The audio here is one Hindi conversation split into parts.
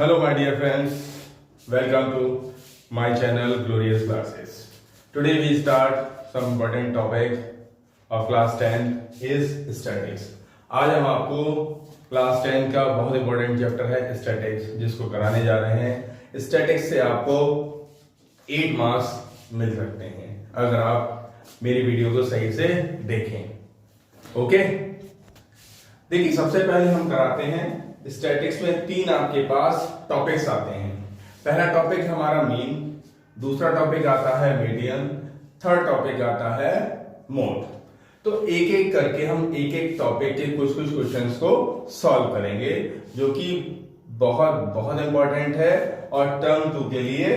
Hello my dear friends, welcome to my channel Glorious Classes. Today we start some important topic of class 10 is statics. आज हम आपको क्लास 10 का बहुत इंपॉर्टेंट चैप्टर है स्टैटिक्स जिसको कराने जा रहे हैं। स्टैटिक्स से आपको 8 मार्क्स मिल सकते हैं अगर आप मेरी वीडियो को सही से देखें। ओके, देखिए सबसे पहले हम कराते हैं स्टैटिक्स में 3 आपके पास टॉपिक्स आते हैं। पहला टॉपिक हमारा मीन, दूसरा टॉपिक आता है मीडियन, थर्ड टॉपिक आता है मोड। तो एक एक करके हम एक एक टॉपिक के कुछ कुछ क्वेश्चंस को सॉल्व करेंगे जो कि बहुत बहुत इंपॉर्टेंट है और टर्म 2 के लिए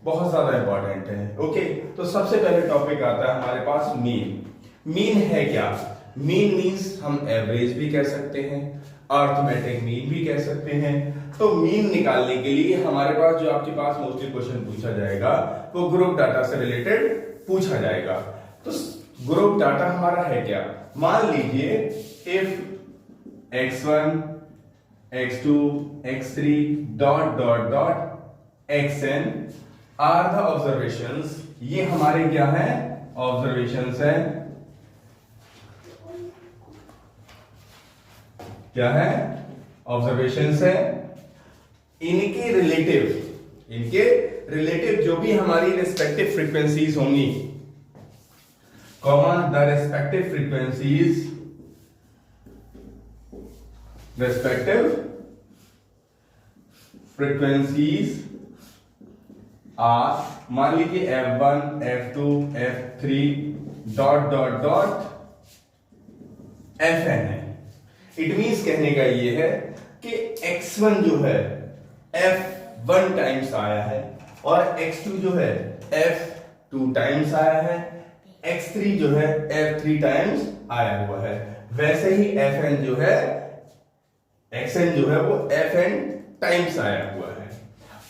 बहुत ज्यादा इंपॉर्टेंट है। ओके, तो सबसे पहले टॉपिक आता है हमारे पास मीन। मीन है क्या? मीन मीन्स हम एवरेज भी कह सकते हैं, अर्थमेटिक मीन भी कह सकते हैं। तो मीन निकालने के लिए हमारे पास जो आपके पास मोस्टली क्वेश्चन पूछा जाएगा वो ग्रुप डाटा से रिलेटेड पूछा जाएगा। तो ग्रुप डाटा हमारा है क्या? मान लीजिए if x1 x2 x3 dot dot dot xn are the observations. ये हमारे क्या है? ऑब्जर्वेशंस है। क्या है? ऑब्जर्वेशंस है। इनके रिलेटिव जो भी हमारी रिस्पेक्टिव फ्रीक्वेंसीज होंगी, comma the respective frequencies are, मान लीजिए f1 f2 f3 dot dot dot fn है। इट मीन्स कहने का ये है कि x1 जो है f1 टाइम्स आया है और x2 जो है f2 टाइम्स आया है, x3 जो है f3 टाइम्स आया हुआ है। वैसे ही fn जो है xn जो है वो fn टाइम्स आया हुआ है।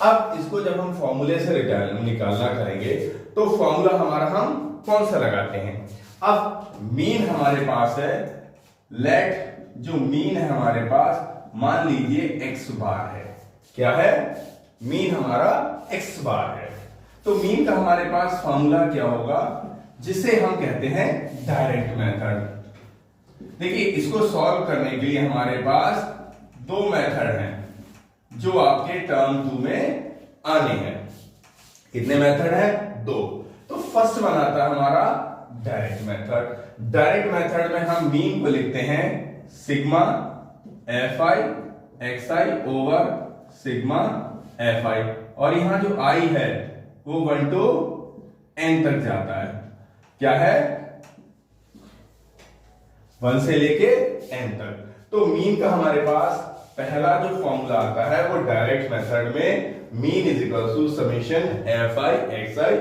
अब इसको जब हम फॉर्मूले से निकालना करेंगे तो फॉर्मूला हमारा हम कौन सा लगाते हैं? अब मीन हमारे पास है, लेट जो मीन है हमारे पास मान लीजिए x बार है। क्या है? मीन हमारा x बार है। तो मीन का हमारे पास फॉर्मूला क्या होगा जिसे हम कहते हैं डायरेक्ट मेथड। देखिए इसको सॉल्व करने के लिए हमारे पास 2 मेथड हैं जो आपके टर्म 2 में आने हैं। कितने मेथड हैं? 2। तो फर्स्ट वन आता है हमारा डायरेक्ट मेथड। डायरेक्ट मेथड में हम मीन को लिखते हैं sigma fi xi over sigma fi, और यहां जो i है वो 1 to n तक जाता है। क्या है? 1 से लेके n तक। तो मीन का हमारे पास पहला जो फॉर्मूला आता है वो डायरेक्ट मेथड में mean is equal to summation fi xi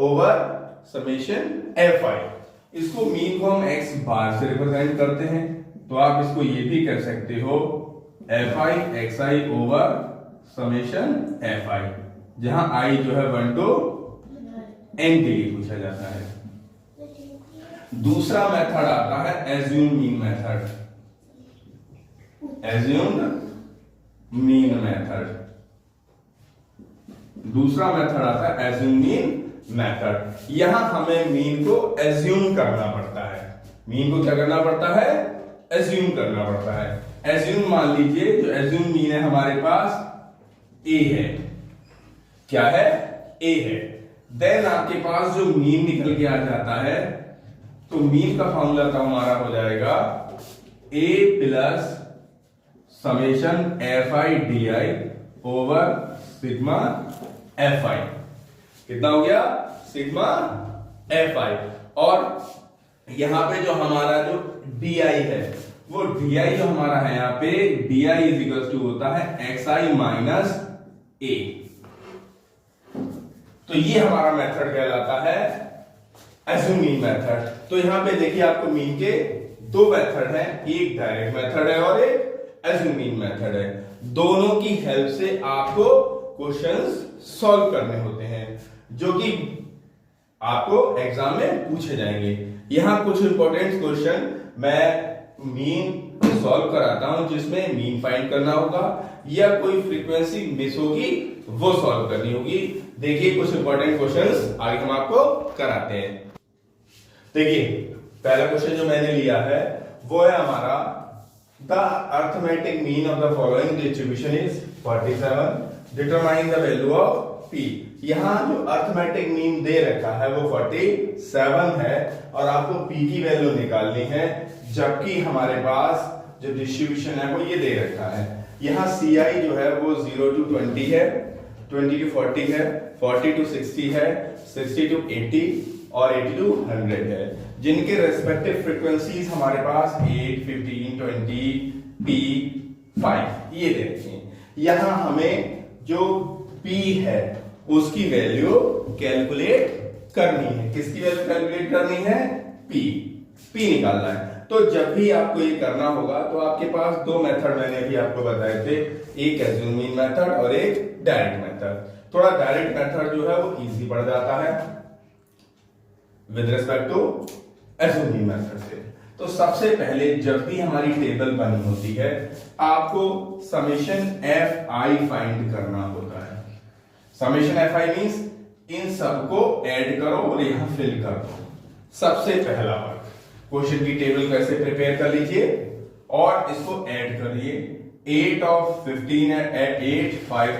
over summation fi। इसको मीन को हम x बार से रिप्रेजेंट करते हैं, तो आप इसको ये भी कर सकते हो fi xi over summation fi, जहां i जो है 1 to n के लिए पूछा जाता है। दूसरा मेथड आता है assume mean method. Assumed mean method. दूसरा मेथड आता है एज्यूम मीन मेथड। यहां हमें मीन को एज्यूम करना पड़ता है। मीन को क्या करना पड़ता है? एज्यूम करना पड़ता है। एज्यूम मान लीजिए जो एज्यूम मीन है हमारे पास a है। क्या है? a है। देन आपके पास जो मीन निकल के आ जाता है तो मीन का फॉर्मूला तो हमारा हो जाएगा a plus summation fi di over sigma fi। कितना हो गया? Sigma fi। और यहां पे जो हमारा जो di है वो di जो हमारा है यहाँ पे di इज इक्वल टू होता है xi माइनस a। तो ये हमारा मेथड कहलाता है एज्यूम मीन मेथड। तो यहां पे देखिए आपको मीन के 2 मेथड हैं, एक डायरेक्ट मेथड है और एक एज्यूम मीन मेथड है। दोनों की हेल्प से आपको क्वेश्चंस सॉल्व करने होते हैं जो कि आपको एग्जाम में पूछे जाएंगे। यहां कुछ इंपॉर्टेंट क्वेश्चन मैं मीन सॉल्व कराता हूं जिसमें मीन फाइंड करना होगा या कोई फ्रीक्वेंसी मिस होगी वो सॉल्व करनी होगी। देखिए कुछ इंपॉर्टेंट क्वेश्चंस आगे हम आपको कराते हैं। देखिए पहला क्वेश्चन जो मैंने लिया है वो है हमारा the arithmetic mean of the following distribution is 47, determine the value of P। यहां जो अर्थमेटिक मीन दे रखा है वो 47 है और आपको P की वैल्यू निकालनी है, जबकि हमारे पास जो डिस्ट्रीब्यूशन है वो ये दे रखा है। यहाँ CI जो है वो 0 to 20 है, 20 to 40 है, 40 to 60 है, 60 to 80 और 80 to 100 है, जिनके रेस्पेक्टिव फ्रीक्वेंसीज हमारे पास 8, 15, 20, P, 5 ये दे रखे हैं। यहाँ हमें जो P है उसकी वैल्यू कैलकुलेट करनी है। किसकी वैल्यू कैलकुलेट करनी है? P निकालना है। तो जब भी आपको ये करना होगा तो आपके पास दो मेथड मैंने अभी आपको बताए थे, एक एज्यूम मीन मेथड और एक डायरेक्ट मेथड। थोड़ा डायरेक्ट मेथड जो है वो इजी पड़ जाता है with respect to assume mean method से। तो सबसे पहले जब भी हमारी टेबल बनी होती है आपको समेशन Fi फाइंड करना होता है। समेशन Fi मींस इन सबको ऐड करो और यहां फिल कर दो। सबसे पहला वर्क क्वेश्चन की टेबल कैसे प्रिपेयर कर लीजिए और इसको ऐड करिए। 8 और 15 है, 8, 5,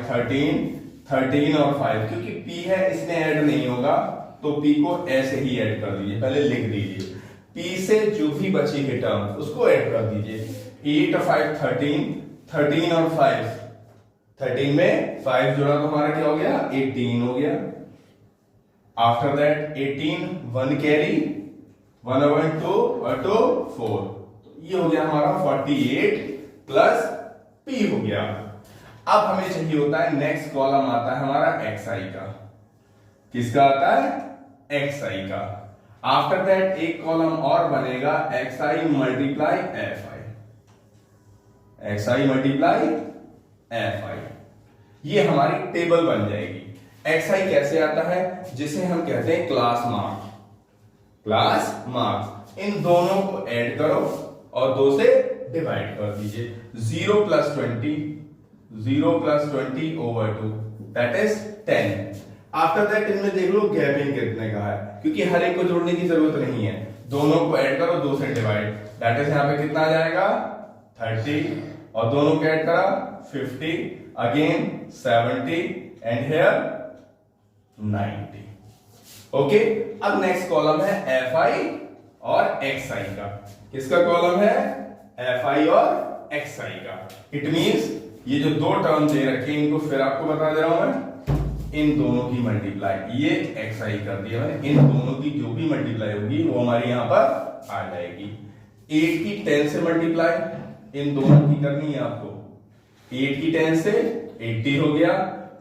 13 और 5, क्योंकि P है इसमें ऐड नहीं होगा तो P को ऐसे ही ऐड कर दीजिए, पहले लिख दीजिए। P से जो भी बची है टर्म उसको ऐड कर दीजिए। 8 और 5 13 और 5, 13 में 5 जोड़ा तो हमारा क्या हो गया? 18 हो गया। आफ्टर दैट 18 1 कैरी 1 over 2 और 2 4, तो ये हो गया हमारा 48 प्लस P हो गया। अब हमें चाहिए होता है नेक्स्ट कॉलम आता है हमारा xi का। किसका आता है? xi का। आफ्टर दैट एक कॉलम और बनेगा xi मल्टीप्लाई fi। ये हमारी टेबल बन जाएगी। xi कैसे आता है? जिसे हम कहते हैं क्लास मार्क्स। इन दोनों को ऐड करो और 2 से डिवाइड कर दीजिए। 0 plus 20 over 2 that is 10। After that इनमें देख लो गैपिंग कितने का है, क्योंकि हर एक को जोड़ने की जरूरत नहीं है। दोनों को ऐड करो 2 से डिवाइड, दैट इज यहां पे कितना आ जाएगा? 30 और दोनों को ऐड करा 50, अगेन 70 एंड हियर 90। ओके, अब नेक्स्ट कॉलम है Fi और xi का। किसका कॉलम है? Fi और xi का। इट मींस ये जो दो टर्म दे रखे हैं इनको फिर आपको बता दे रहा हूं मैं, इन दोनों की मल्टीप्लाई, ये xi कर दिया मैंने, इन दोनों की जो भी मल्टीप्लाई होगी वो हमारी यहां पर आ जाएगी। 8 की 10 से मल्टीप्लाई इन दोनों की करनी है आपको। 8 की 10 से 80 हो गया,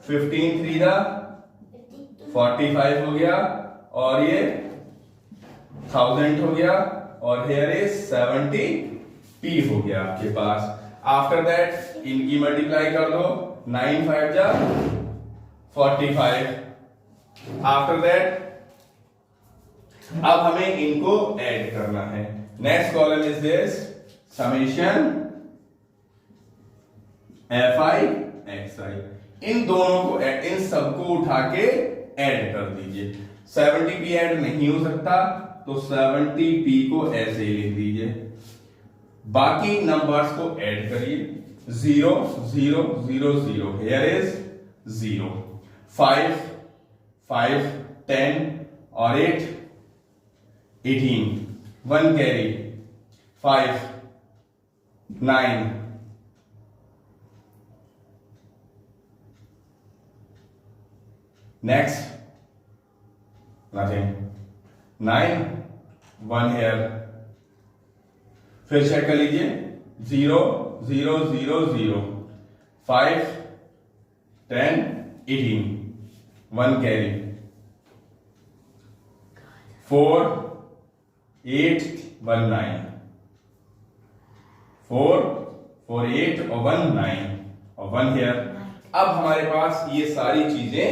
15 3 दा 45 हो गया और ये 1000 हो गया और here is 70 P हो गया आपके पास। आफ्टर दैट इनकी मल्टीप्लाई कर दो, 9 5 जा 45। आफ्टर दैट अब हमें इनको ऐड करना है। Next column is this summation Fi xi। इन दोनों को इन सबको उठा के ऐड कर दीजिए। 70p ऐड नहीं हो सकता तो 70p को ऐसे ही लिख दीजिए। बाकी नंबर्स को ऐड करिए। 0 0 0 0, हियर इज 0, 5 5 10 और 8 18, 1 कैरी 5 9 नेक्स्ट नथिंग, 9 1 हेयर। फिर चेक कर लीजिए, 0 0 0 0, 5 10 18, 1 कैरी 4 8 1 9, 4 4 8 और 1 9 और 1 हेयर। अब हमारे पास ये सारी चीजें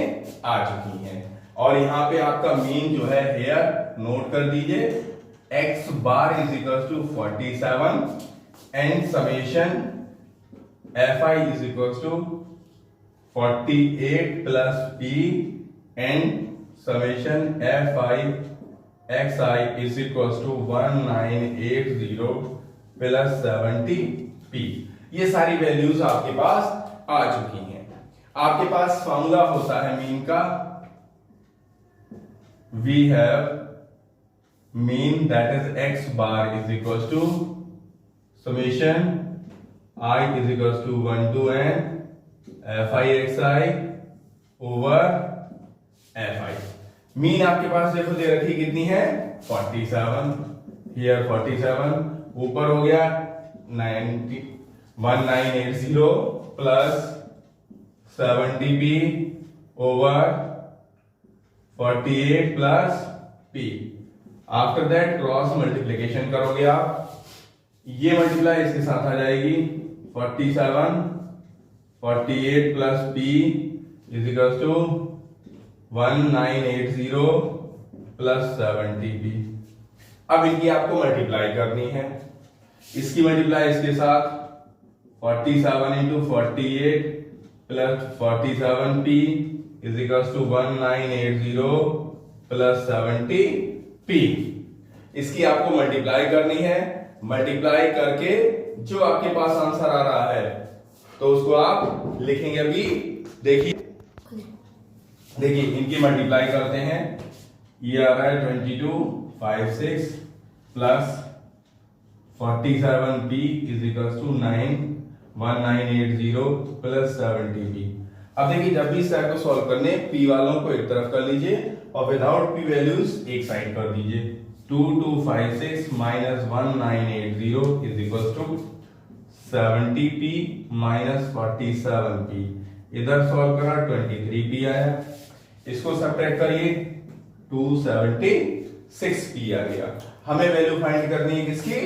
आ चुकी हैं और यहां पे आपका मीन जो है हेयर नोट कर दीजिए। x bar is equal to 47 and summation fi is equal to 48 plus p and summation fi xi is equal to 1980 plus 70p। ये सारी वैल्यूज आपके पास आ चुकी हैं। आपके पास फॉर्मूला होता है मीन का, we have mean that is x bar is equal to summation I is equals to 1 to n fi xi over fi। Mean आपके पास देखो दे रखी कितनी है 47, here 47, ऊपर हो गया 1980 plus 70p over 48 plus p। After that cross multiplication करोगे आप, ये मल्टीप्लाई इसके साथ आ जाएगी 47 48 plus p is equal to 1980 plus 70p। अब इनकी आपको मल्टीप्लाई करनी है, इसकी मल्टीप्लाई इसके साथ 47 into 48 plus 47p is equal to 1980 plus 70p। इसकी आपको मल्टीप्लाई करनी है, मल्टीप्लाई करके जो आपके पास आंसर आ रहा है तो उसको आप लिखेंगे। अभी देखिए इनकी मल्टीप्लाई करते हैं, ये आ रहा है 2256 plus 47p is equal to 1980 plus 70p। अब देखिए जब भी इस टाइप को सॉल्व करने p वालों को एक तरफ कर लीजिए और विदाउट p वैल्यूज एक साइड कर दीजिए। 2256 minus 1980 is equals to 70p minus 47p। इधर सॉल्व करा 23p आया, इसको सब्ट्रैक्ट करिए 276p आ गया। हमें वैल्यू फाइंड करनी है किसकी,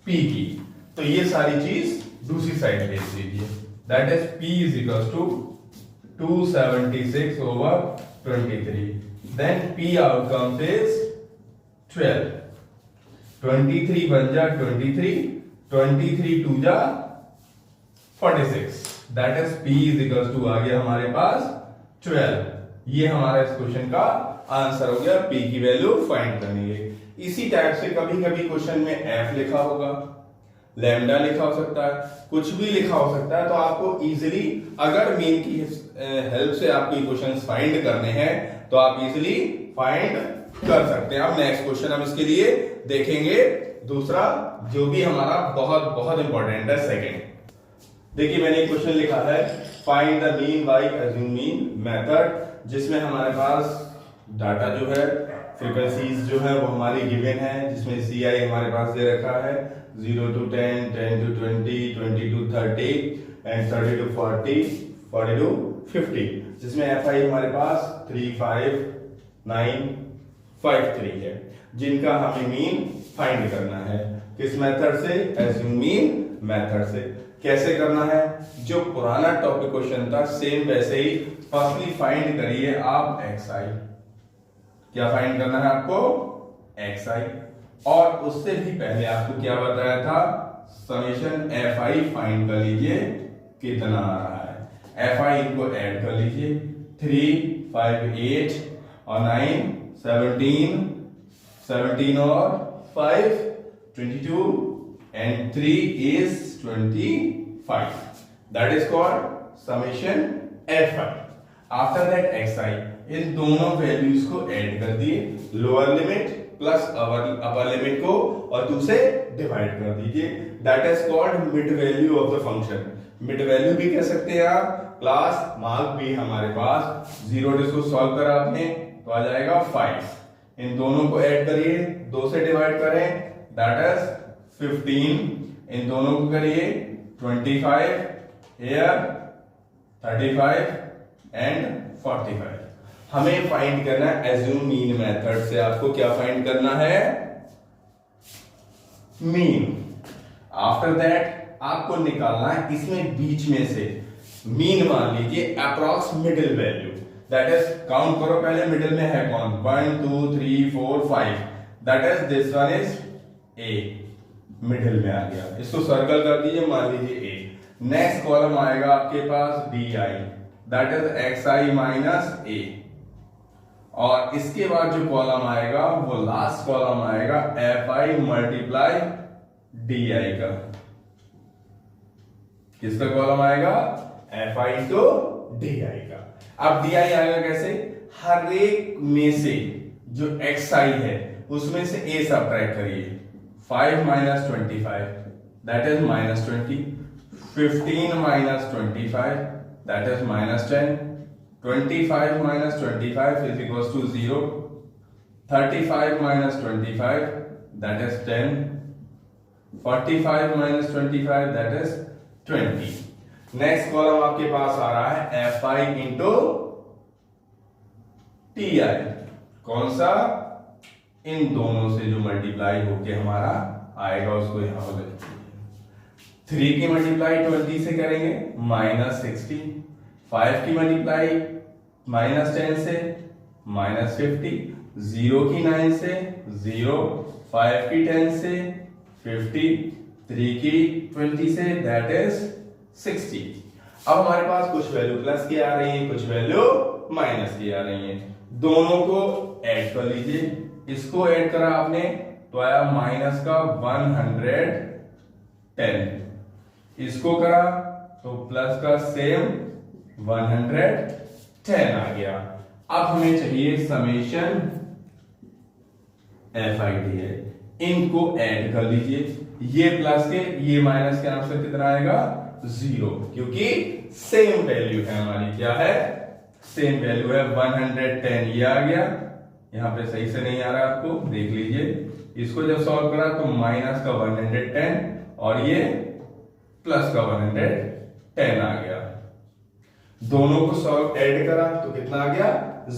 p की। तो ये सारी चीज दूसरी साइड भेज दीजिए, that is p is equals to 276 over 23। then p outcomes is 12। 23 बन जा 23 टू जा 46, that is p is equal to आ गया हमारे पास 12। ये हमारा इस क्वेश्चन का आंसर हो गया, p की वैल्यू फाइंड करनी है। इसी टाइप से कभी कभी क्वेश्चन में f लिखा होगा, लैम्डा लिखा हो सकता है, कुछ भी लिखा हो सकता है। तो आपको इजीली अगर मीन की हेल्प से आपको क्वेश्चंस फाइंड करने हैं तो आप इजीली फाइंड कर सकते हैं। अब नेक्स्ट क्वेश्चन हम इसके लिए देखेंगे, दूसरा जो भी हमारा बहुत बहुत इंपॉर्टेंट है, सेकंड। देखिए मैंने एक क्वेश्चन लिखा है find the mean by assume mean method, जिसमें हमारे पास डाटा जो है फ्रीक्वेंसीज जो है वो हमारी गिवन है, जिसमें CI हमारे पास दे रखा है 0 to 10, 10 to 20, 20 to 30 and 30 to 40, 40 to 50, जिसमें FI हमारे पास 35953 है, जिनका हमें मीन फाइंड करना है। किस मेथड से, एज्यूम मीन मेथड से। कैसे करना है, जो पुराना टॉपिक क्वेश्चन था सेम वैसे ही। फर्स्टली फाइंड करिए आप xi, क्या फाइंड करना है आपको xi, और उससे भी पहले आपको क्या बताया था, समेशन fi फाइंड कर लीजिए कितना आ रहा है। fi इनको ऐड कर लीजिए, 3 5 8 और 9 17, 17 और 5 22 and 3 is 25, that is called summation fi। after that xi, इन दोनों वैल्यूज को ऐड कर दिए, lower limit plus upper limit को और 2 से डिवाइड कर दीजिए, that is called mid value of the function. Mid value भी कह सकते हैं आप, क्लास मार्क भी हमारे पास 0 इसको सॉल्व करा आपने तो आ जाएगा 5। इन दोनों को ऐड करिए, 2 से डिवाइड करें, दैट इज 15। इन दोनों को करिए 25, here 35 एंड 45। हमें फाइंड करना है एज्यूम मीन मेथड से। आपको क्या फाइंड करना है, मीन। आफ्टर दैट आपको निकालना है इसमें बीच में से मीन, मान लीजिए approx middle value, that is count करो पहले मिडिल में है कौन, 1 2 3 4 5, that is this one is a, middle में आ गया, इसको सर्कल कर दीजिए, मान लीजिए ए। नेक्स्ट कॉलम आएगा आपके पास D I, that is X I minus A, और इसके बाद जो कॉलम आएगा वो लास्ट कॉलम आएगा F I multiply D I का। किसका कॉलम आएगा? F I into D I का। अब डी आई आएगा कैसे? हर एक में से जो एक्स आई है उसमें से ए सबट्रैक्ट करिए। 5 minus 25 that is minus 20, 15 minus 25 that is minus 10, 25 minus 25 is equals to 0, 35 minus 25 that is 10, 45 minus 25 that is 20। Next column आपके पास आ रहा है F I into T I. कौन सा? इन दोनों से जो मल्टीप्लाई होके हमारा आएगा उसको यहां पर लिखिए। 3 की मल्टीप्लाई 20 से करेंगे माइनस 60, 5 की मल्टीप्लाई माइनस 10 से माइनस 50, 0 की 9 से 0, 5 की 10 से 50, 3 की 20 से दैट इज 60। अब हमारे पास कुछ वैल्यू प्लस की आ रही है, कुछ वैल्यू माइनस की आ रही है, दोनों को ऐड कर लीजिए। इसको ऐड करा आपने तो आया माइनस का 110, इसको करा तो प्लस का सेम 110 आ गया। अब हमें चाहिए समेशन एफ आई डी है, इनको ऐड कर लीजिए। ये प्लस के ये माइनस के नाम से कितना आएगा? 0, क्योंकि सेम वैल्यू है हमारी। क्या है? सेम वैल्यू है 110। ये आ गया, यहां पे सही से नहीं आ रहा आपको, देख लीजिए। इसको जब सॉल्व करा तो माइनस का 110 और ये प्लस का 110 आ गया। दोनों को सॉल्व ऐड करा तो कितना आ गया?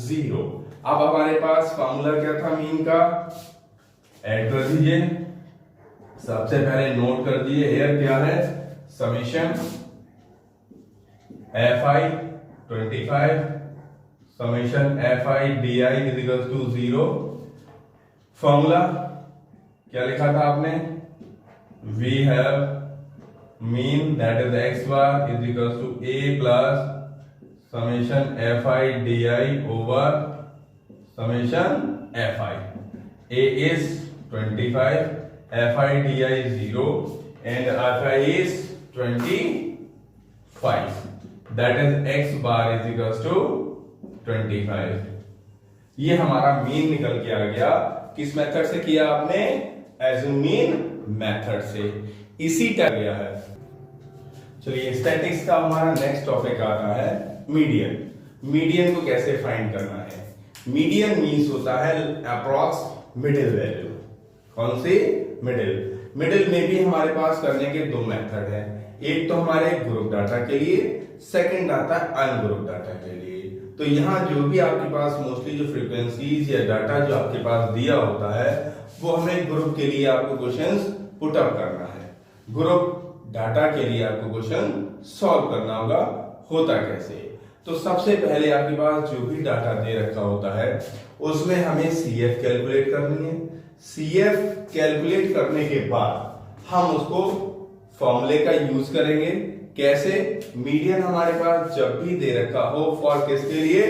0। अब हमारे पास फॉर्मूला क्या था मीन का? ऐड कर दीजिए। सबसे पहले नोट कर दिए हेयर क्या है? Summation F I 25 summation F I D I is equal to 0। Formula क्या लिखा था आपने? We have mean that is X bar is equal to A plus summation F I D I over summation F I. A is 25, F I D I 0 and F I is 25, that is X bar is equal to 25। ये हमारा मीन निकल के आ गया। किस मेथड से किया आपने? एज्यूमीन मेथड से। इसी तरह गया है। चलिए स्टैटिक्स का हमारा नेक्स्ट टॉपिक आता है मीडियन। मीडियन को कैसे फाइंड करना है? मीडियन मीन्स होता है अप्रॉक्स मिडिल वैल्यू। कौन सी? मिडिल। मिडिल में भी हमारे पास करने के दो मेथड है। एक तो हमारे ग्रुप डाटा के लिए, सेकंड आता है अनग्रुप डाटा के लिए। तो यहाँ जो भी आपके पास मोस्टली जो फ्रीक्वेंसीज या डाटा जो आपके पास दिया होता है वो हमें ग्रुप के लिए आपको क्वेश्चंस पुट अप करना है। ग्रुप डाटा के लिए आपको क्वेश्चन सॉल्व करना होगा। होता कैसे? तो सबसे पहले आपके पास जो भी डाटा दे रखा होता है उसमें हमें सीएफ कैलकुलेट करनी है। सीएफ कैलकुलेट करने के बाद हम उसको फॉर्मूले का यूज करेंगे। कैसे? मीडियन हमारे पास जब भी दे रखा हो फॉर किसके लिए?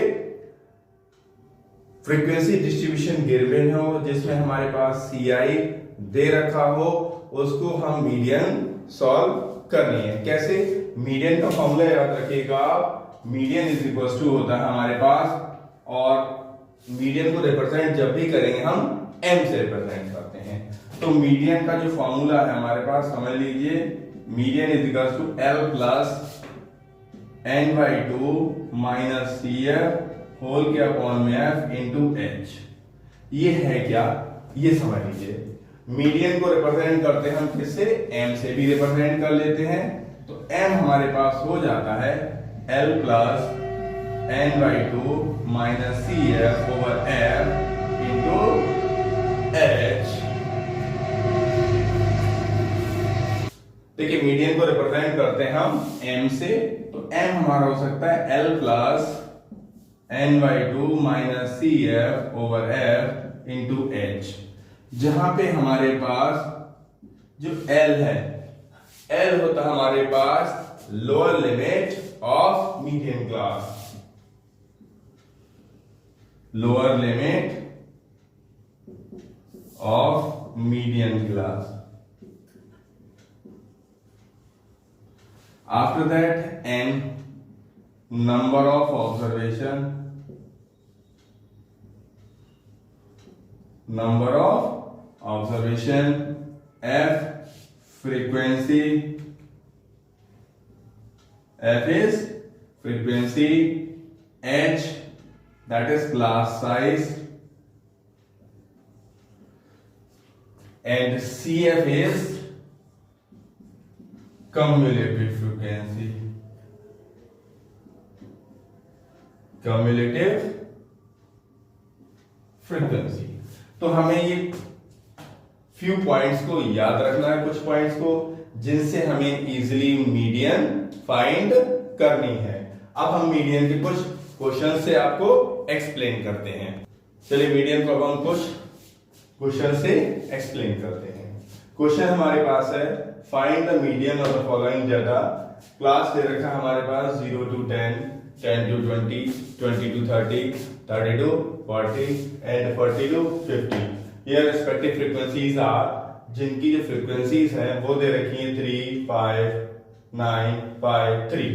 फ्रीक्वेंसी डिस्ट्रीब्यूशन गिवन हो जिसमें हमारे पास सीआई दे रखा हो, उसको हम मीडियन सॉल्व करनी है। कैसे? मीडियन का फॉर्मूला याद रखिएगा आप, मीडियन इज इक्वल टू होता है हमारे पास, और मीडियन को रिप्रेजेंट जब भी करेंगे हम एम से रिप्रेजेंट करते हैं। तो मीडियन का जो फॉर्मूला है हमारे पास, समझ लीजिए, median is equal to L plus N by 2 minus C F whole के अपॉन में एफ इंटू एच। ये है क्या? ये समझ लीजिए। मीडियन को रिप्रेजेंट करते हैं हम किससे? एम से भी रिप्रेजेंट कर लेते हैं। तो एम हमारे पास हो जाता है L plus N by 2 minus C F over F into H. देखिए मीडियन को रिप्रेजेंट करते हैं हम एम से, तो एम हमारा हो सकता है L plus N by 2 minus C F over F into H, जहां पे हमारे पास जो L है, L होता है हमारे पास lower limit of median class, lower limit of median class. After that, N, number of observation, number of observation, F, frequency, F is frequency, H, that is class size, and CF is cumulative frequency, cumulative frequency. तो हमें ये फ्यू पॉइंट्स को याद रखना है, कुछ पॉइंट्स को जिनसे हमें इजीली मीडियन फाइंड करनी है. अब हम मीडियन के कुछ क्वेश्चन से आपको एक्सप्लेन करते हैं. चलिए मीडियन को अब हम कुछ क्वेश्चन से एक्सप्लेन करते हैं. क्वेश्चन हमारे पास है find the median of the following data. Class दे रखा है हमारे पास 0 to 10, 10 to 20, 20 to 30, 30 to 40 and 40 to 50. Here respective frequencies are, जिनकी जो फ्रीक्वेंसीज हैं वो दे रखी हैं 3, 5, 9, 5, 3.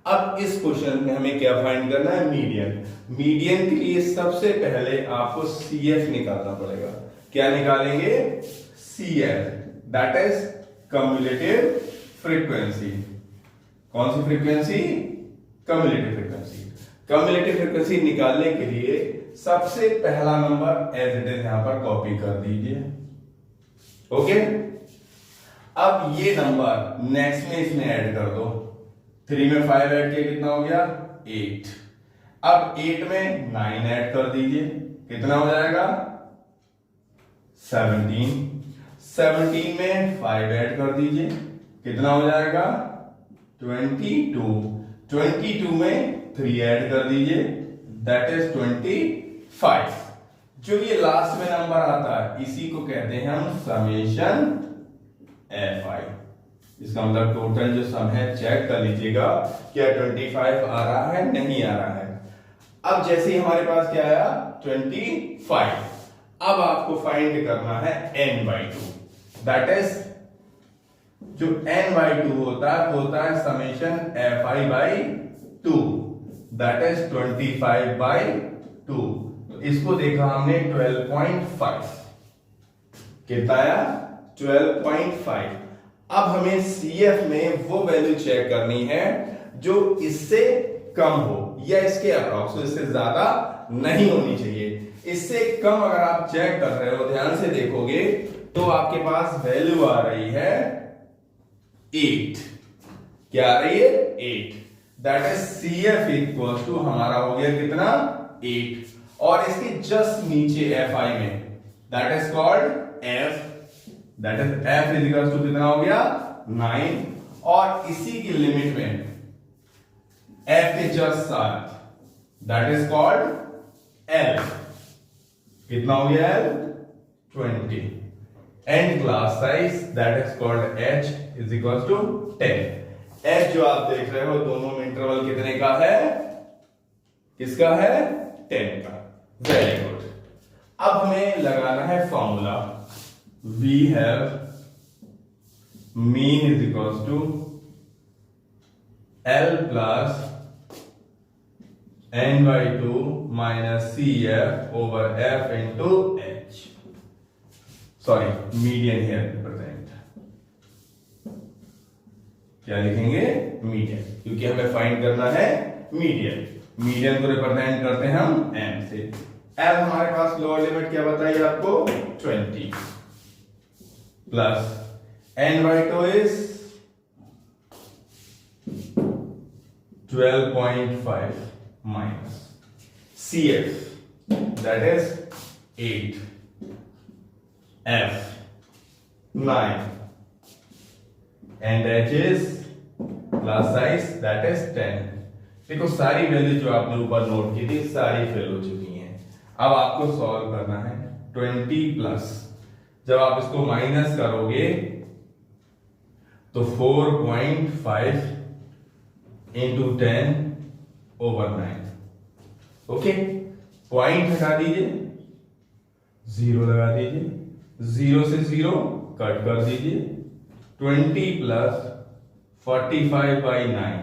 अब इस क्वेश्चन में हमें क्या फाइंड करना है? मीडियन. मीडियन के लिए सबसे पहले आपको CF निकालना पड़ेगा. क्या निकालेंगे? CF, that is cumulative frequency. कौन सी frequency? Cumulative frequency. Cumulative frequency निकालने के लिए सबसे पहला नंबर एज इट इज यहां पर कॉपी कर दीजिए. ओके. अब ये नंबर नेक्स्ट में इसमें ऐड कर दो. 3 में 5 ऐड किया कितना हो गया? 8. अब 8 में 9 ऐड कर दीजिए, कितना हो जाएगा? 17. 17 में 5 ऐड कर दीजिए, कितना हो जाएगा? 22. 22 में 3 ऐड कर दीजिए, दैट इज 25. जो ये लास्ट में नंबर आता है इसी को कहते हैं हम समेशन FI. इसका मतलब टोटल जो सम है चेक कर लीजिएगा क्या 25 आ रहा है, नहीं आ रहा है. अब जैसे ही हमारे पास क्या आया? 25. अब आपको फाइंड करना है n/2. दैट इज जो n/2 होता है समेशन FI/2, दैट इज 25/2. तो इसको देखा हमने 12.5. कितना आया? 12.5. अब हमें CF में वो वैल्यू चेक करनी है जो इससे कम हो या इसके अप्रॉक्स, इससे ज्यादा नहीं होनी चाहिए. इससे कम अगर आप चेक कर रहे हो, ध्यान से देखोगे तो आपके पास वैल्यू आ रही है 8. क्या आ रही है? 8. That is CF equal to हमारा हो गया कितना? 8. और इसके जस्ट नीचे FI में that is called F, that is F is equal to कितना हो गया? 9. और इसी की लिमिट में F के जस्ट साथ दैट इज कॉल्ड L. कितना हो गया? L 20. And class size that is called H is equal to 10. H जो आप देख रहे हो दोनों में इंटरवल कितने का है? किसका है? 10 का. Very good. अब हमें लगाना है formula. We have mean is equal to L plus n/2 minus CF over F into H. Sorry, median here represent. क्या लिखेंगे? मीडियन, क्योंकि हमें फाइंड करना है मीडियन. मीडियन को रिप्रेजेंट करते हैं हम M से. L हमारे पास लोअर लिमिट क्या बताइए आपको? 20 plus n/2 is 12.5 minus CF, that is 8, F 9, and H is class size, that is 10. देखो सारी वैल्यू जो आपने ऊपर नोट की थी सारी फिल हो चुकी हैं. अब आपको सॉल्व करना है 20 प्लस. जब आप इसको माइनस करोगे तो 4.5 इंटू 10/9। ओके, पॉइंट हटा दीजिए, 0 लगा दीजिए, 0 से 0 कट कर दीजिए, 20 प्लस 45/9,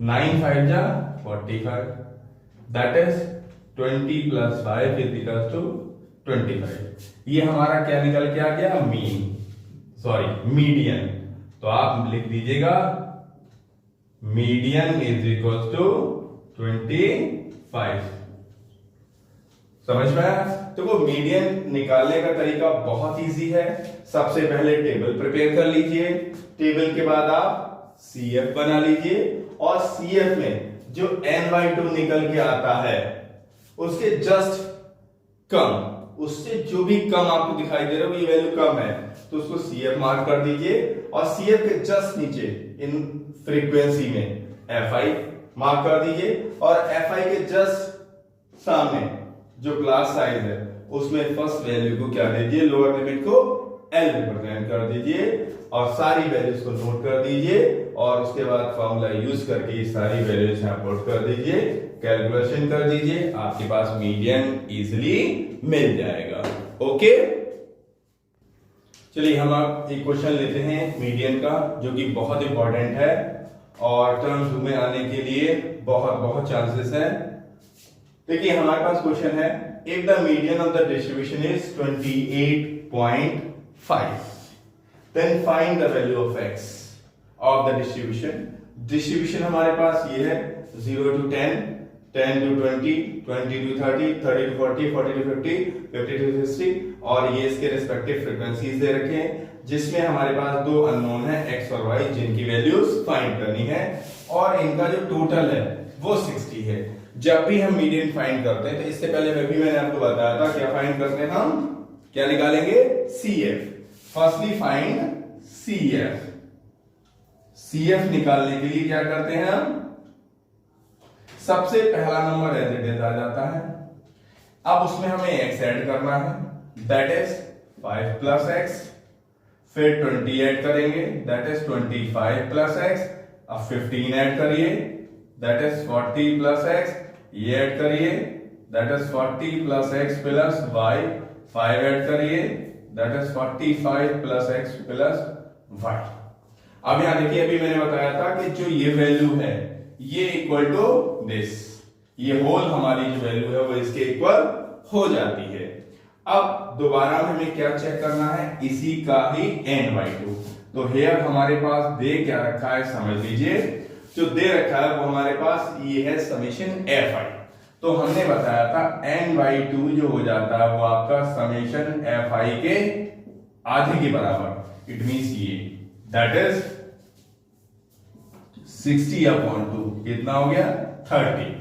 9 5 जा 45, that is 20 plus 5 is equal to 25। ये हमारा क्या निकल के आ गया, मीडियन। तो आप लिख दीजिएगा मीडियन इज इक्वल टू 25। समझ में आया? तो वो मीडियन निकालने का तरीका बहुत इजी है। सबसे पहले टेबल प्रिपेयर कर लीजिए, टेबल के बाद आप CF बना लीजिए, और CF में जो n/2 निकल के आता है उसके जस्ट कम, उससे जो भी कम आपको दिखाई दे रहा है ये वैल्यू कम है, तो उसको CF मार्क कर दीजिए, और CF के जस्ट नीचे इन फ्रीक्वेंसी में FI मार्क कर दीजिए, और FI के जस्ट सामने जो क्लास साइज है उसमें फर्स्ट वैल्यू को क्या दीजिए, लोअर लिमिट को L रिप्रेजेंट कर दीजिए, और सारी वैल्यूज को नोट कर दीजिए, और उसके बाद फॉर्मूला यूज करके ये सारी वैल्यूज यहां पुट कर दीजिए, कैलकुलेशन कर दीजिए, आपके पास मीडियन इजीली मिल जाएगा। ओके, चलिए हम अब एक क्वेश्चन लेते हैं मीडियन का, जो कि बहुत इंपॉर्टेंट है और टर्म 2 में आने के लिए बहुत बहुत चांसेस है। देखिए हमारे पास क्वेश्चन है, if the median of the distribution is 28.5 then find the value of x of the distribution. Distribution हमारे पास ये है 0 to 10, 10 to 20, 20 to 30, 30 to 40, 40 to 50, 50 to 60, और ये इसके रिस्पेक्टिव फ्रीक्वेंसीज दे रखे हैं, जिसमें हमारे पास दो अननोन है x और y, जिनकी वैल्यूज फाइंड करनी है, और इनका जो टोटल है वो 60 है। जब भी हम मीडियन फाइंड करते हैं, तो इससे पहले मैंने आपको बताया था क्या फाइंड करते हैं, हम क्या निकालेंगे, CF। Firstly find CF। CF निकालने के लिए क्या करते हैं हम, सबसे पहला नंबर एज इट इज आ जाता है, अब उसमें हमें x ऐड करना है, दैट इज 5 प्लस x, फिर 20 ऐड करेंगे, दैट इज 25 प्लस x, अब 15 ऐड करिए, दैट इज 40 प्लस x, ये ऐड करिए, that is 40 plus x plus y, 5 add करिए, that is 45 plus x plus y। अब यहां देखिए, अभी मैंने बताया था कि जो ये वैल्यू है ये इक्वल टू दिस, ये होल हमारी जो वैल्यू है वो इसके इक्वल हो जाती है। अब दोबारा हमें क्या चेक करना है, इसी का ही n/2। तो हेयर हमारे पास दे क्या रखा है, समझ लीजिए, जो दे रखा है वो हमारे पास ये है समेशन fi। तो हमने बताया था n/2 जो हो जाता है वो आपका समेशन fi के आधे के बराबर, इट मींस ये, दैट इज 60/2, कितना हो गया, 30।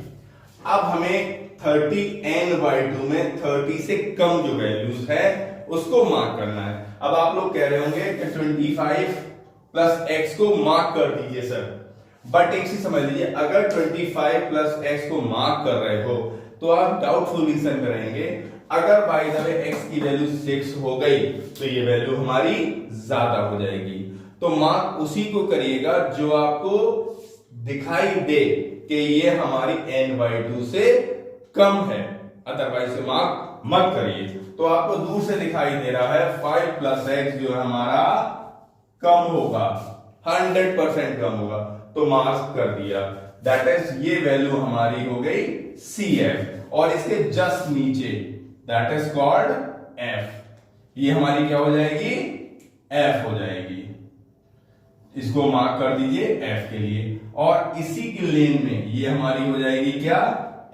अब हमें 30 n/2 में 30 से कम जो वैल्यूज है उसको मार्क करना है। अब आप लोग कह रहे होंगे कि 25 प्लस x को मार्क कर दीजिए सर, बट एक चीज समझ लीजिए, अगर 25 प्लस x को मार्क कर रहे हो तो आप डाउटफुल रीजन में रहेंगे। अगर बाय द वे x की वैल्यू 6 हो गई तो ये वैल्यू हमारी ज्यादा हो जाएगी। तो मार्क उसी को करिएगा जो आपको दिखाई दे कि ये हमारी n/2 से कम है, अदरवाइज से मार्क मत करिए। तो आपको दूर से दिखाई दे रहा है 5 प्लस x जो हमारा कम होगा, 100% कम होगा, तो मार्क कर दिया, दैट इज ये वैल्यू हमारी हो गई CF, और इसके जस्ट नीचे दैट इज कॉल्ड F, ये हमारी क्या हो जाएगी, F हो जाएगी। इसको मार्क कर दीजिए F के लिए, और इसी की लेन में ये हमारी हो जाएगी क्या,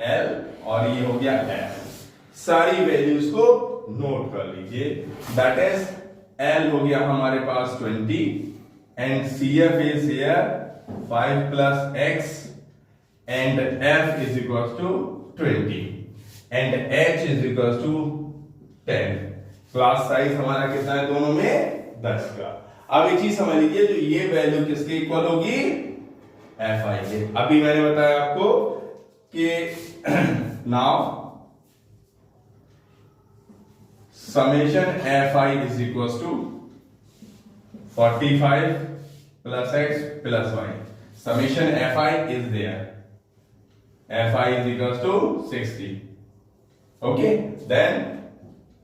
L, और ये हो गया F। सारी वैल्यूज को नोट कर लीजिए, दैट इज L हो गया हमारे पास 20, and CF is here 5 plus x, and F is equal to 20, and H is equal to 10। Class size हमारा कितना है दोनों में, 10 का। अब एक चीज समझ लीजिए, जो ये वैल्यू किसके इक्वल होगी, fi के। अभी मैंने बताया आपको कि now summation fi is equal to 45 plus x plus y. Summation fi is there. Fi is equals to 60. Okay, then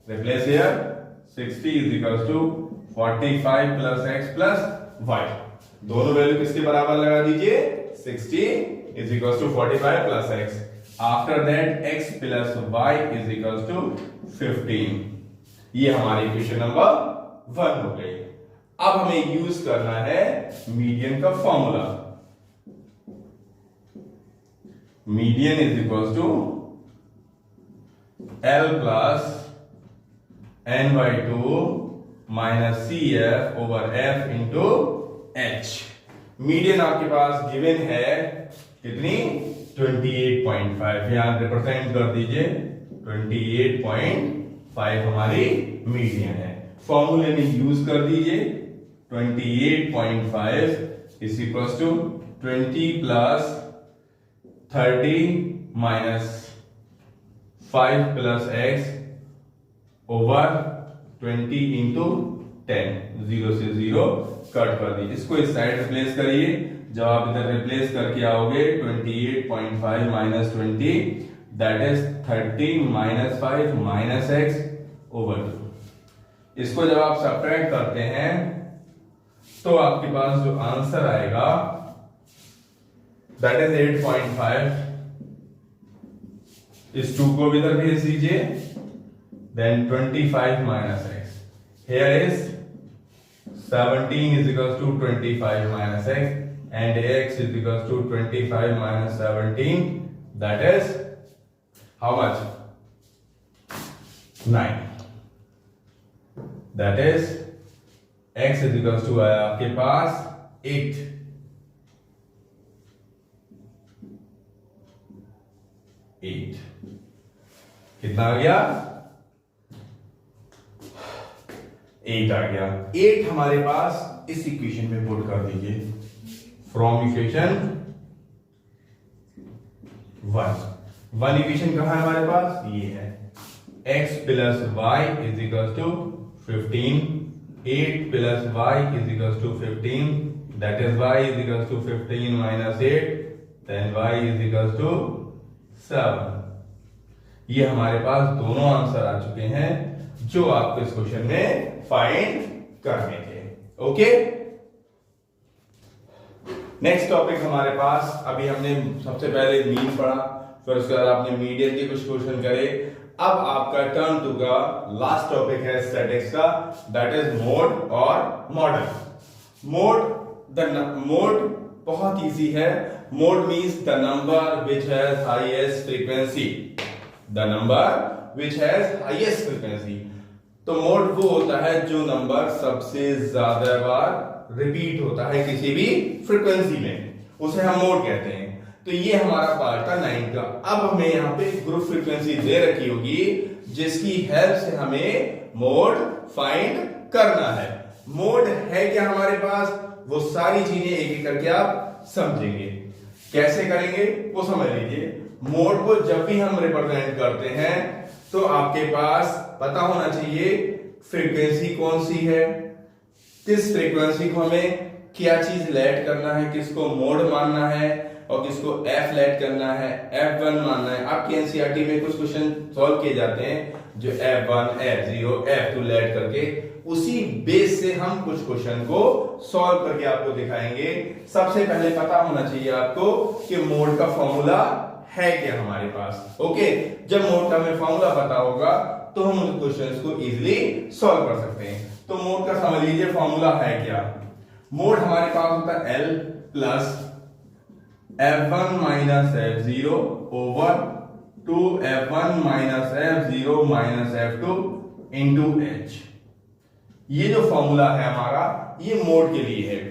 replace here. 60 is equals to 45 plus x plus y. दोनों वैल्यू किसके बराबर लगा दीजिए? 60 is equals to 45 plus x. After that x plus y is equals to 15. ये हमारी इक्वेशन नंबर 1 हो गई. अब हमें यूज करना है मीडियन का formula. Median is equals to L plus n by 2 minus CF over F into H. Median आपके पास गिवन है कितनी? 28.5. यहां रिप्रेजेंट कर दीजिए. 28.5 हमारी मीडियन है. फॉर्मूले में यूज कर दीजिए. 28.5 is equals to 20 plus 30 minus 5 plus x over 20 into 10. 0 से 0 कट कर दीजिए. इसको इस साइड रिप्लेस करिए. जब आप इधर रिप्लेस करके आओगे 28.5 minus 20 that is 30 minus 5 minus x over 2. इसको जब आप सब्ट्रैक्ट करते हैं तो आपके पास जो आंसर आएगा दैट इज 8.5. इस 2 को इधर भेज दीजिए. Then 25 minus x. Here is 17 is equals to 25 minus x and x is equals to 25 minus 17. That is how much? 9. That is x is equals to आपके पास 8. कितना आ गया? 8 आ गया. 8 हमारे पास इस इक्वेशन में पुट कर दीजिए. फ्रॉम इक्वेशन 1 इक्वेशन कहां है हमारे पास? ये है. x plus y is equal to 15. 8 plus y is equal to 15. That is y is equal to 15 minus 8. Then y is equal to 7. ये हमारे पास दोनों आंसर आ चुके हैं जो आपको इस क्वेश्चन में फाइंड करने थे. ओके, नेक्स्ट टॉपिक हमारे पास. अभी हमने सबसे पहले मीन पढ़ा, फिर उसके बाद आपने मीडियन के कुछ क्वेश्चन करे. अब आपका टर्न टू का लास्ट टॉपिक है स्टैटिक्स का. दैट इज मोड और मॉडल. मोड बहुत इजी है. Mode means the number which has highest frequency. The number which has highest frequency. तो मोड वो होता है जो नंबर सबसे ज्यादा बार रिपीट होता है किसी भी फ्रीक्वेंसी में, उसे हम मोड कहते हैं. तो ये हमारा पार्ट था 9 का. अब हमें यहाँ पे ग्रुप फ्रीक्वेंसी दे रखी होगी जिसकी हेल्प से हमें मोड फाइंड करना है. मोड है क्या हमारे पास, वो सारी चीजें एक एक करके आप समझेंगे. कैसे करेंगे वो समझ लीजिए. मोड को जब भी हम रिप्रेजेंट करते हैं तो आपके पास पता होना चाहिए फ्रीक्वेंसी कौन सी है, किस फ्रीक्वेंसी को हमें क्या चीज लेट करना है, किसको मोड मानना है और किसको एफ लेट करना है, F1 मानना है. आपके एनसीईआरटी में कुछ क्वेश्चन सॉल्व किए जाते हैं जो F1, F0, F2 लेट करके, उसी बेस से हम कुछ क्वेश्चन को सॉल्व करके आपको दिखाएंगे. सबसे पहले पता होना चाहिए आपको कि मोड का फॉर्मूला है क्या हमारे पास. ओके, जब मोड का हमें फॉर्मूला पता होगा तो हम उन क्वेश्चंस को इजीली सॉल्व कर सकते हैं. तो मोड का समझ लीजिए फॉर्मूला है क्या. मोड हमारे पास होता है L plus F1 minus F0 over 2F1 minus F0 minus F2 into H. ये जो फॉर्मूला है हमारा ये मोड के लिए है.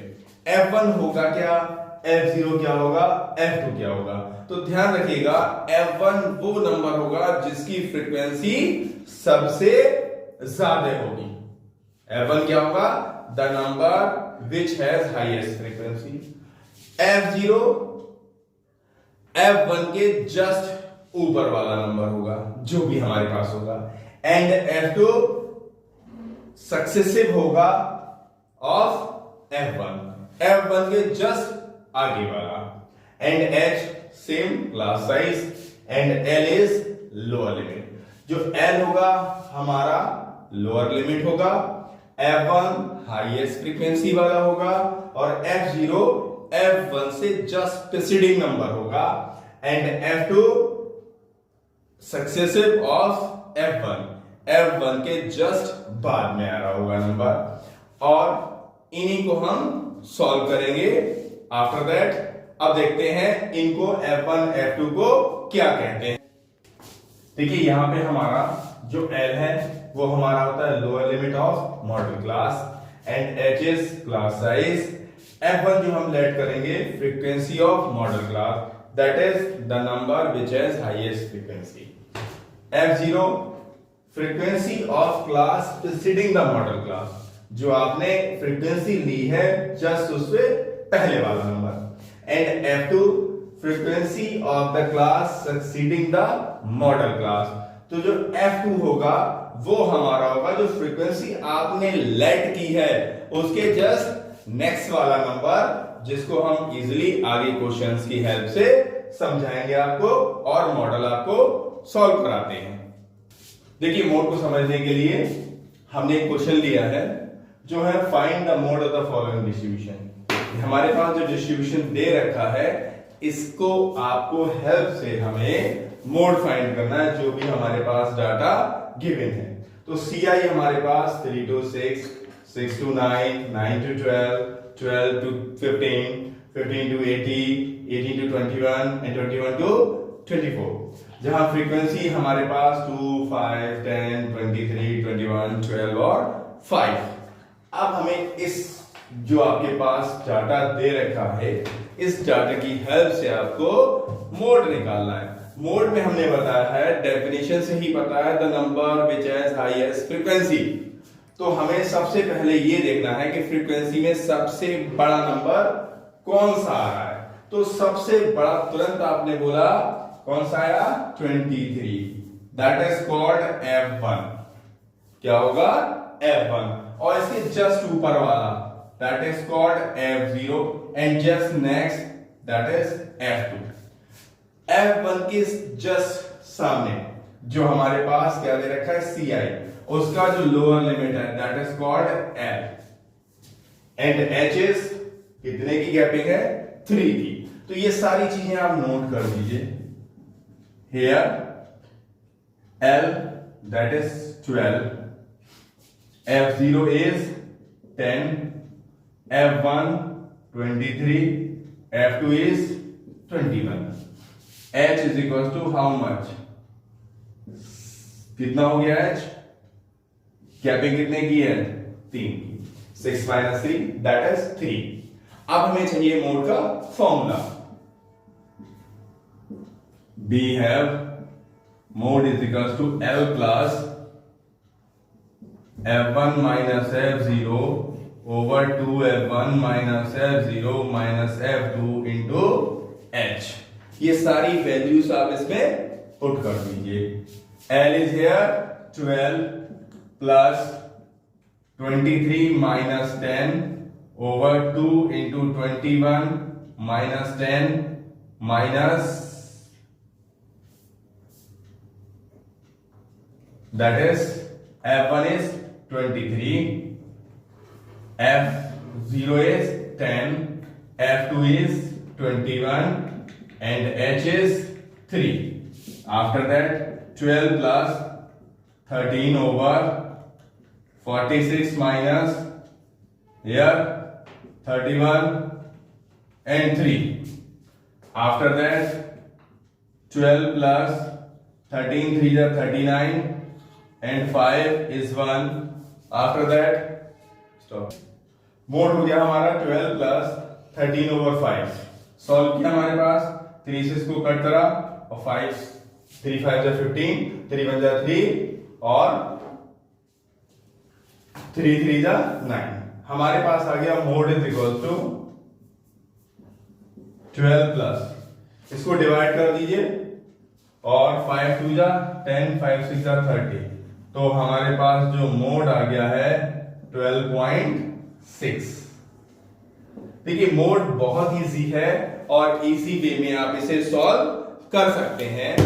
F1 होगा क्या, F0 क्या होगा, F2 क्या होगा. तो ध्यान रखिएगा F1 वो नंबर होगा जिसकी फ्रीक्वेंसी सबसे ज्यादा होगी. F1 क्या होगा, the number which has highest frequency. F0 F1 के जस्ट ऊपर वाला नंबर होगा जो भी हमारे पास होगा. एंड F2 सक्सेसिव होगा ऑफ F1. F1 के जस्ट आगे वाला, and H same class size, and L is lower limit. जो L होगा हमारा लोअर लिमिट होगा, F1 हाईएस्ट फ्रीक्वेंसी वाला होगा, और F0 F1 से जस्ट प्रीसीडिंग नंबर होगा, and F2 successive of F1 के जस्ट बाद में आ रहा होगा नंबर, और इन्हीं को हम सॉल्व करेंगे आफ्टर दैट। अब देखते हैं इनको F1 F2 को क्या कहते हैं। देखिए यहां पे हमारा जो L है वो हमारा होता है lower limit of model class, and H is class size. F1 जो हम लेट करेंगे frequency of model class, that is the number which has highest frequency. F0 frequency of class preceding the model class, जो आपने फ्रीक्वेंसी ली है जस्ट उससे पहले वाला number, and F2 frequency of the class succeeding the model class. तो जो F2 होगा वो हमारा होगा जो फ्रीक्वेंसी आपने लेट की है उसके जस्ट नेक्स्ट वाला नंबर, जिसको हम इजीली आगे क्वेश्चंस की हेल्प से समझाएंगे आपको और मॉडल आपको सॉल्व कराते हैं। देखिए मोड को समझने के लिए हमने एक क्वेश्चन लिया है जो है find the mode of the following distribution. हमारे पास जो डिस्ट्रीब्यूशन दे रखा है इसको आपको हेल्प से हमें मोड फाइंड करना है जो भी हमारे पास डाटा गिवन है। तो CI हमारे पास 3 to 6, 6 to 9, 9 to 12, 12 to 15, 15 to 80, 18 to 21 and 21 to 24। जहां फ्रीक्वेंसी हमारे पास 2, 5, 10, 23, 21, 12 और 5। अब हमें इस जो आपके पास डाटा दे रखा है इस डाटा की हेल्प से आपको मोड निकालना है। मोड में हमने बताया है डेफिनेशन से ही पता है the number which has highest frequency. तो हमें सबसे पहले ये देखना है कि फ्रीक्वेंसी में सबसे बड़ा नंबर कौन सा आ रहा है। तो सबसे बड़ा तुरंत आपने बोला कौन सा आया 23, दैट इज कॉल्ड F1। क्या होगा F1, और इसके जस्ट ऊपर वाला that is called F0, and just next that is F2। F1 के जस्ट सामने जो हमारे पास क्या दे रखा है CI, उसका जो लोअर लिमिट है that is called L, and H is कितने की गैपिंग है 3 की। तो ये सारी चीजें आप नोट कर दीजिए। Here L that is 12, F0 is 10, F1 23, F2 is 21, H is equals to how much? कितना हो गया H? गैपिंग कितने की है 3 की, 6 minus 3 that is 3। अब हमें चाहिए मोड का formula. We have mode is equals to L plus F1 minus F0 over 2 F1 minus F0 minus F2 into H। ये सारी वैल्यूज आप इसमें पुट कर दीजिए। L is here 12 plus 23 minus 10 over 2 into 21 minus 10 minus that is F1 is 23, F0 is 10, F2 is 21 and H is 3। After that 12 plus 13 over 46 minus here 31 and 3। After that 12 plus 13 3 is 39 and 5 is 1। After that stop। Mode हो गया हमारा 12 plus 13 over 5। सॉल्व किया हमारे पास 3 से इसको कट करा और 5 3 5 15, 3 1 3 और 3 3 9। हमारे पास आ गया mode is equal to 12 plus इसको डिवाइड कर दीजिए और 5 2 10, 5 6 30। तो हमारे पास जो मोड आ गया है 12.6। देखिए मोड बहुत इजी है और इजी वे में आप इसे सॉल्व कर सकते हैं।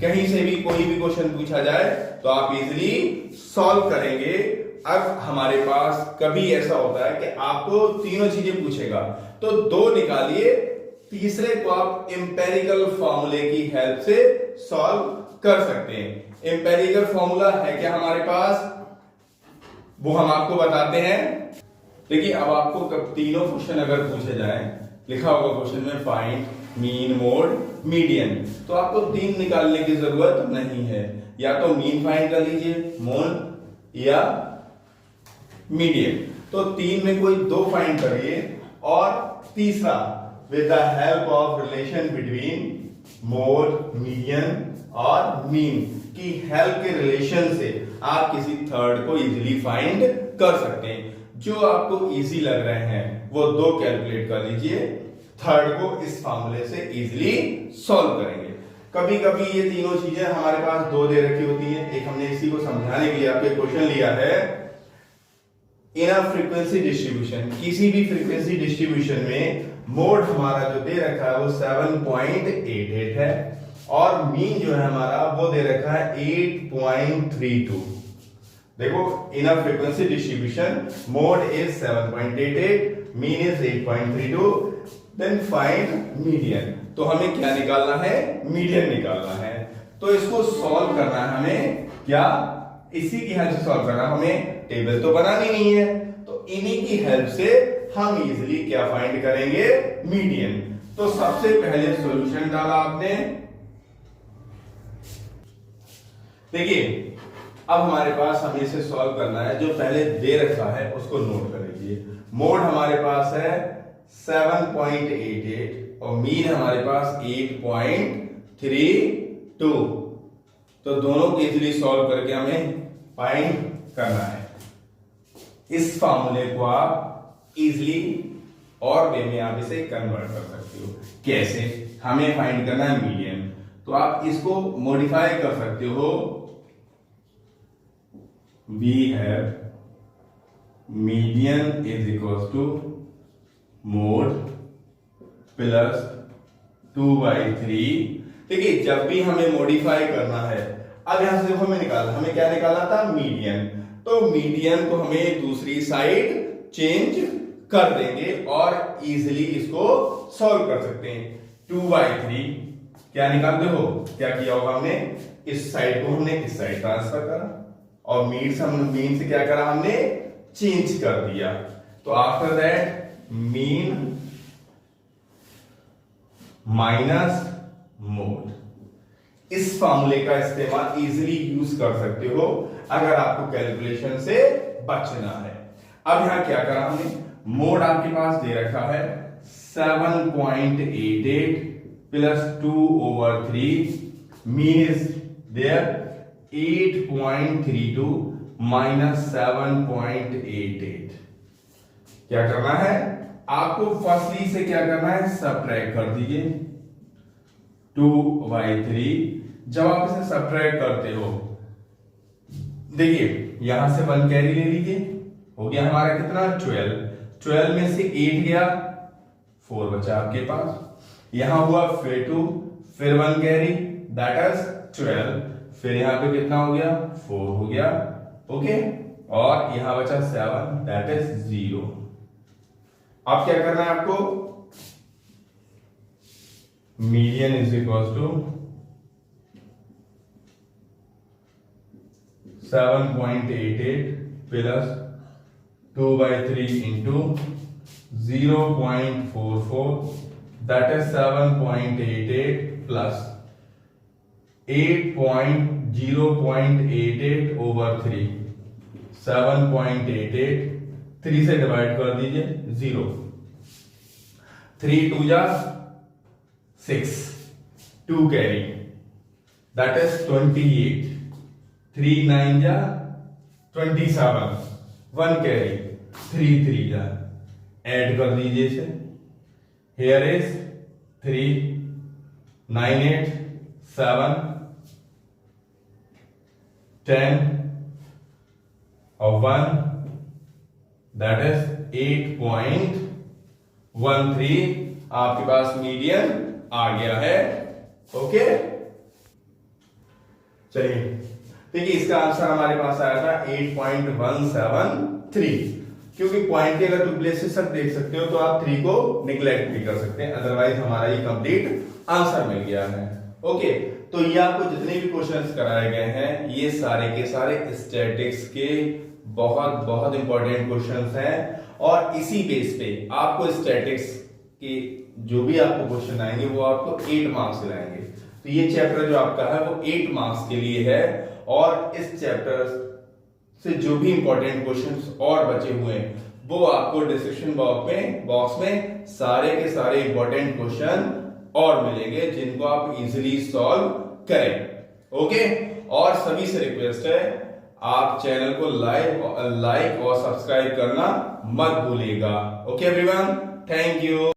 कहीं से भी कोई भी क्वेश्चन पूछा जाए तो आप इजीली सॉल्व करेंगे। अब हमारे पास कभी ऐसा होता है कि आपको तीनों चीजें पूछेगा तो दो निकालिए, तीसरे को आप एम्पेरिकल फॉर्मूले की हेल्प से सॉल्व कर सकते हैं। एम्पेरिकल फॉर्मूला है क्या हमारे पास, वो हम आपको बताते हैं। देखिए अब आपको कब तीनों क्वेश्चन अगर पूछे जाए, लिखा होगा क्वेश्चन में फाइंड मीन मोड मीडियन, तो आपको तीन निकालने की जरूरत नहीं है। या तो मीन फाइंड कर लीजिए, मोड या मीडियन। तो तीन में कोई दो फाइंड करिए और तीसरा with the help of relation between mode median और मीन की हेल्प के रिलेशन से आप किसी थर्ड को इजीली फाइंड कर सकते हैं। जो आपको इजी लग रहे हैं वो दो कैलकुलेट कर लीजिए, थर्ड को इस फॉर्मूले से इजीली सॉल्व करेंगे। कभी कभी ये तीनों चीजें हमारे पास दो दे रखी होती हैं। एक हमने इसी को समझाने के लिए आपके क्वेश्चन लिया है, इन अ फ्रीक्वेंसी डिस्ट्रीब्यूशन, किसी भी फ्रीक्वेंसी डिस्ट्रीब्यूशन में मोड हमारा जो दे रखा है वो 7.88 है और मीन जो है हमारा वो दे रखा है 8.32। देखो in a frequency distribution mode is 7.88, mean is 8.32, then find median. तो हमें क्या निकालना है, मीडियन निकालना है। तो इसको सॉल्व करना है हमें, क्या इसी की हेल्प से सॉल्व करना, हमें टेबल तो बनानी नहीं है, तो इन्हीं की हेल्प से हम इजीली क्या फाइंड करेंगे, मीडियन। तो सबसे पहले सॉल्यूशन डाला आपने, देखिए अब हमारे पास हमें इसे सॉल्व करना है। जो पहले दे रखा है उसको नोट कर लीजिए। मोड हमारे पास है 7.88 और मीन हमारे पास 8.32। तो दोनों को इजीली सॉल्व करके हमें फाइंड करना है। इस फॉर्मूले को आप इजीली और वे में आप इसे कन्वर्ट कर सकते हो। कैसे, हमें फाइंड करना है मीडियन, तो आप इसको मॉडिफाई कर सकते हो। we have median is equals to mod plus 2/3। देखिए जब भी हमें मॉडिफाई करना है, अब यहां से देखो हमें निकालना, हमें क्या निकालना था, मीडियन। तो मीडियन को हमें दूसरी साइड चेंज कर देंगे और इजीली इसको सॉल्व कर सकते हैं। 2/3 क्या निकालते हो, क्या किया होगा हमने, इस साइड को हमने इस साइड ट्रांसफर करा और मीन से क्या करा, हमने चेंज कर दिया। तो after that mean minus mode, इस फॉर्मूले का इस्तेमाल इजीली यूज कर सकते हो अगर आपको कैलकुलेशन से बचना है। अब यहां क्या करा हमने, मोड आपके पास दे रखा है 7.88 plus 2/3, mean is there 8.32 minus 7.88। क्या करना है आपको, फर्स्टली से क्या करना है, सब्ट्रैक्ट कर दीजिए 2/3। जब आप इसे सब्ट्रैक्ट करते हो, देखिए यहां से 1 कैरी ले लीजिए, हो गया हमारा कितना, 12 में से 8 गया, 4 बचा आपके पास। यहां हुआ फिर 2, फिर 1 कैरी, दैट इज 12, फिर यहां पे कितना हो गया, 4 हो गया, ओके, और यहां बचा 7, दैट इज 0। अब क्या करना है आपको, median is equal to 7.88 plus 2/3 into 0.44, that is 7.88 plus 0.88 over 3, 7.88, 3 से डिवाइड कर दीजिए 0, 3 2 जा 6, 2 कैरी, दैट इज 28, 3 9 जा 27, 1 कैरी, 3 3 जा, ऐड कर दीजिए इसे, हियर इज 3 9 8 7 10 और 1, that is 8.1 13 आपके पास मीडियन आ गया है। ओके, चलिए देखिए इसका आंसर हमारे पास आया था 8.173। क्योंकि पॉइंट के अगर टू प्लेसेस तक देख सकते हो तो आप 3 को निग्लेक्ट भी कर सकते हैं, अदरवाइज हमारा ये कंप्लीट आंसर मिल गया है। ओके, तो ये आपको जितने भी क्वेश्चंस कराए गए हैं ये सारे के सारे स्टैटिक्स के बहुत बहुत इंपॉर्टेंट क्वेश्चंस हैं, और इसी बेस पे आपको स्टैटिक्स के जो भी आपको क्वेश्चन आएंगे वो आपको 8 मार्क्स से लाएंगे। तो ये चैप्टर जो आपका है वो 8 मार्क्स के लिए है, और इस चैप्टर से जो भी इंपॉर्टेंट क्वेश्चंस और बचे हुए हैं वो आपको डिस्क्रिप्शन बॉक्स में सारे के सारे इंपॉर्टेंट क्वेश्चन और मिलेंगे जिनको आप इजीली सॉल्व करें। ओके, और सभी से रिक्वेस्ट है आप चैनल को लाइक और सब्सक्राइब करना मत भूलिएगा। Okay everyone, thank you.